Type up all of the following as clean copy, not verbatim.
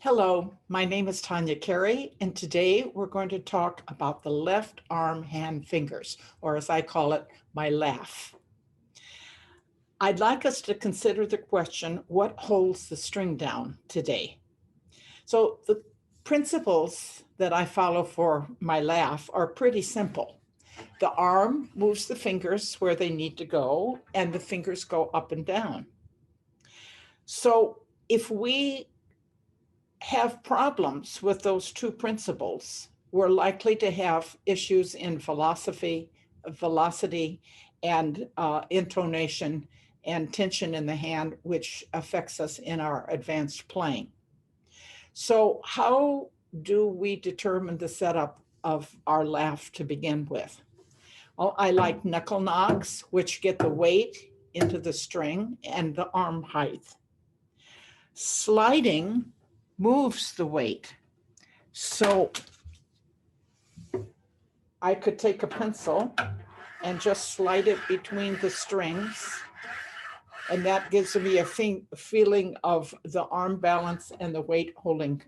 Hello, my name is Tanya Carey, and today we're going to talk about the left arm hand fingers, or as I call it, my laugh. I'd like us to consider the question, what holds the string down today? So the principles that I follow for my laugh are pretty simple. The arm moves the fingers where they need to go, and the fingers go up and down. So if we have problems with those two principles, we're likely to have issues in velocity, and intonation and tension in the hand, which affects us in our advanced playing. So, how do we determine the setup of our laugh to begin with? Oh, I like knuckle knocks, which get the weight into the string and the arm height. Sliding moves the weight. So I could take a pencil and just slide it between the strings, and that gives me a feeling of the arm balance and the weight holding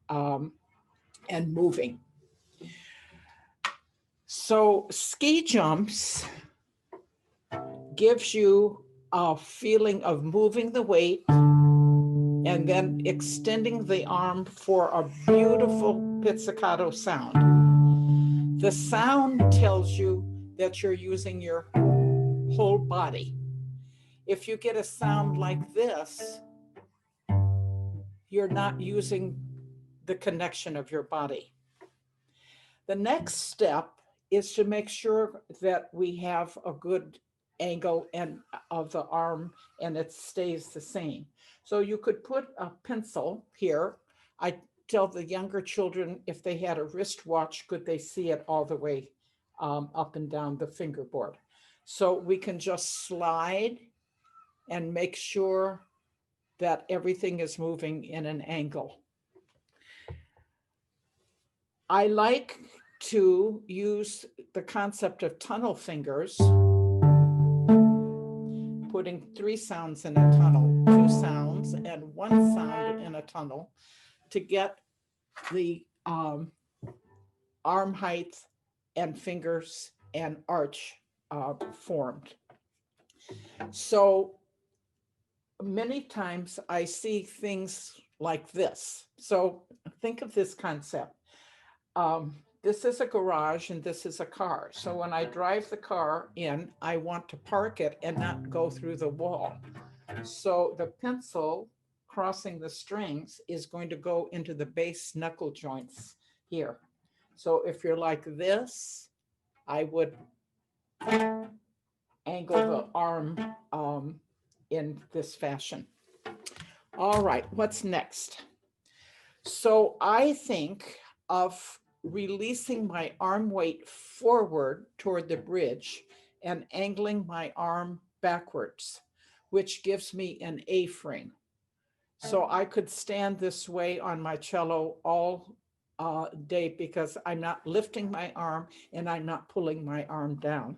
and moving. So ski jumps gives you a feeling of moving the weight and then extending the arm for a beautiful pizzicato sound. The sound tells you that you're using your whole body. If you get a sound like this, you're not using the connection of your body. The next step is to make sure that we have a good angle and of the arm and it stays the same. So you could put a pencil here. I tell the younger children if they had a wristwatch, could they see it all the way up and down the fingerboard? So we can just slide and make sure that everything is moving in an angle. I like to use the concept of tunnel fingers, putting 3 sounds in a tunnel, 2 sounds and 1 sound in a tunnel to get the arm height and fingers and arch formed. So many times I see things like this. So think of this concept. This is a garage and this is a car. So when I drive the car in, I want to park it and not go through the wall. So the pencil crossing the strings is going to go into the base knuckle joints here. So if you're like this, I would angle the arm in this fashion. All right, what's next? So I think of releasing my arm weight forward toward the bridge and angling my arm backwards, which gives me an A-frame. So I could stand this way on my cello all day because I'm not lifting my arm and I'm not pulling my arm down.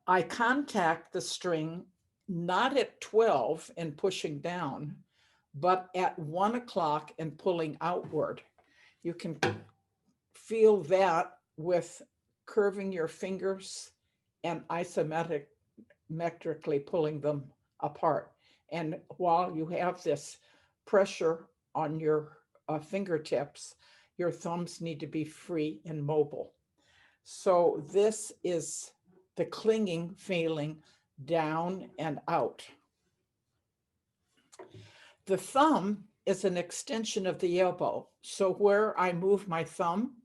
I contact the string not at 12 and pushing down, but at 1 o'clock and pulling outward. You can feel that with curving your fingers and isometrically pulling them apart. And while you have this pressure on your fingertips, your thumbs need to be free and mobile. So this is the clinging feeling down and out. The thumb is an extension of the elbow. So where I move my thumb,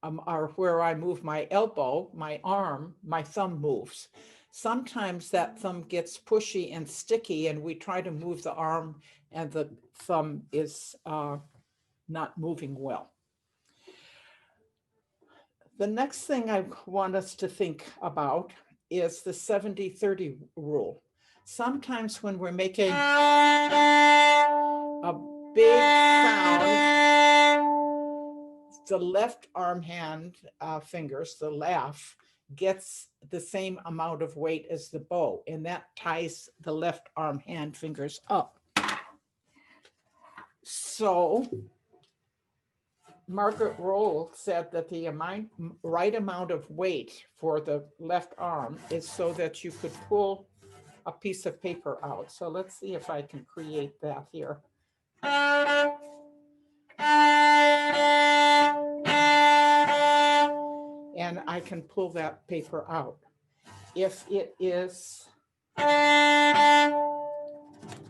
or where I move my elbow, my arm, my thumb moves. Sometimes that thumb gets pushy and sticky and we try to move the arm and the thumb is not moving well. The next thing I want us to think about is the 70-30 rule. Sometimes when we're making a big sound, the left arm hand fingers, the laugh, gets the same amount of weight as the bow, and that ties the left arm hand fingers up. So Margaret Roll said that the right amount of weight for the left arm is so that you could pull a piece of paper out. So let's see if I can create that here. And I can pull that paper out. If it is,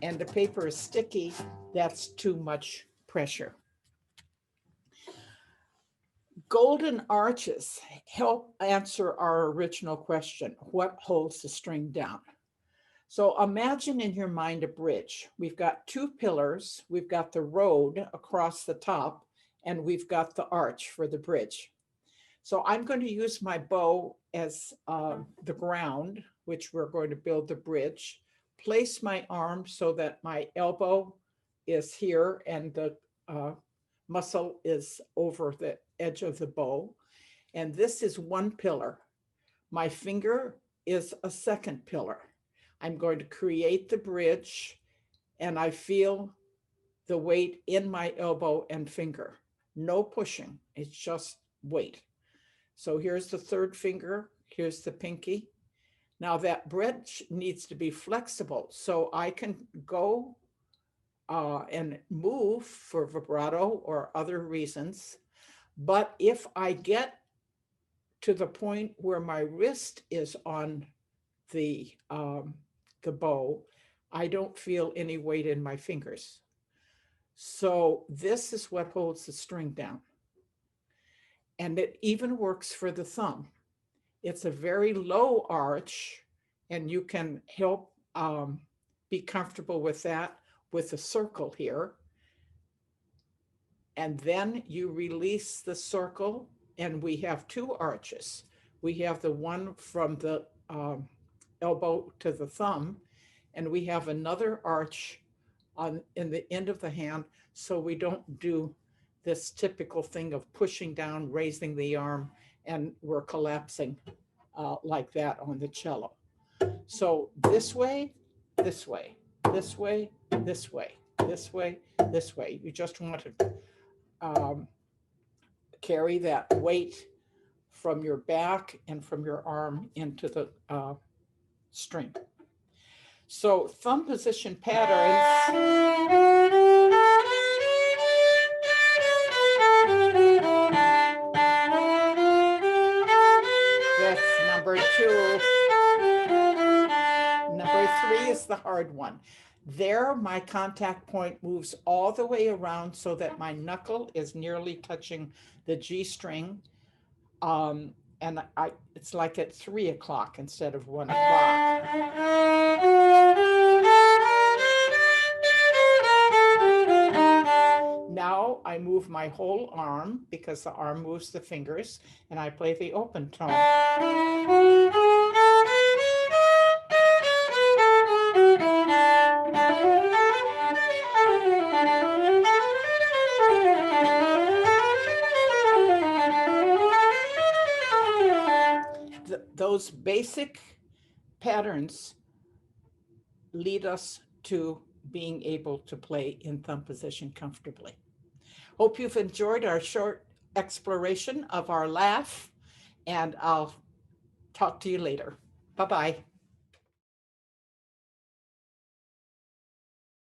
and the paper is sticky, that's too much pressure. Golden arches help answer our original question, what holds the string down? So imagine in your mind a bridge. We've got two pillars, we've got the road across the top, and we've got the arch for the bridge. So I'm going to use my bow as the ground, which we're going to build the bridge, place my arm so that my elbow is here and the muscle is over the edge of the bow. And this is one pillar. My finger is a second pillar. I'm going to create the bridge and I feel the weight in my elbow and finger. No pushing, it's just weight. So here's the third finger, here's the pinky. Now that bridge needs to be flexible so I can go and move for vibrato or other reasons. But if I get to the point where my wrist is on the bow, I don't feel any weight in my fingers. So this is what holds the string down. And it even works for the thumb. It's a very low arch, and you can help be comfortable with that with a circle here. And then you release the circle, and we have two arches. We have the one from the elbow to the thumb, and we have another arch in the end of the hand, so we don't do this typical thing of pushing down, raising the arm, and we're collapsing like that on the cello. So this way, this way, this way, this way, this way, this way. You just want to carry that weight from your back and from your arm into the string. So thumb position patterns. That's number 2. Number 3 is the hard one. There, my contact point moves all the way around so that my knuckle is nearly touching the G string. And it's like at 3 o'clock instead of 1 o'clock. Now I move my whole arm because the arm moves the fingers, and I play the open tone. Those basic patterns lead us to being able to play in thumb position comfortably. Hope you've enjoyed our short exploration of our laugh, and I'll talk to you later. Bye-bye.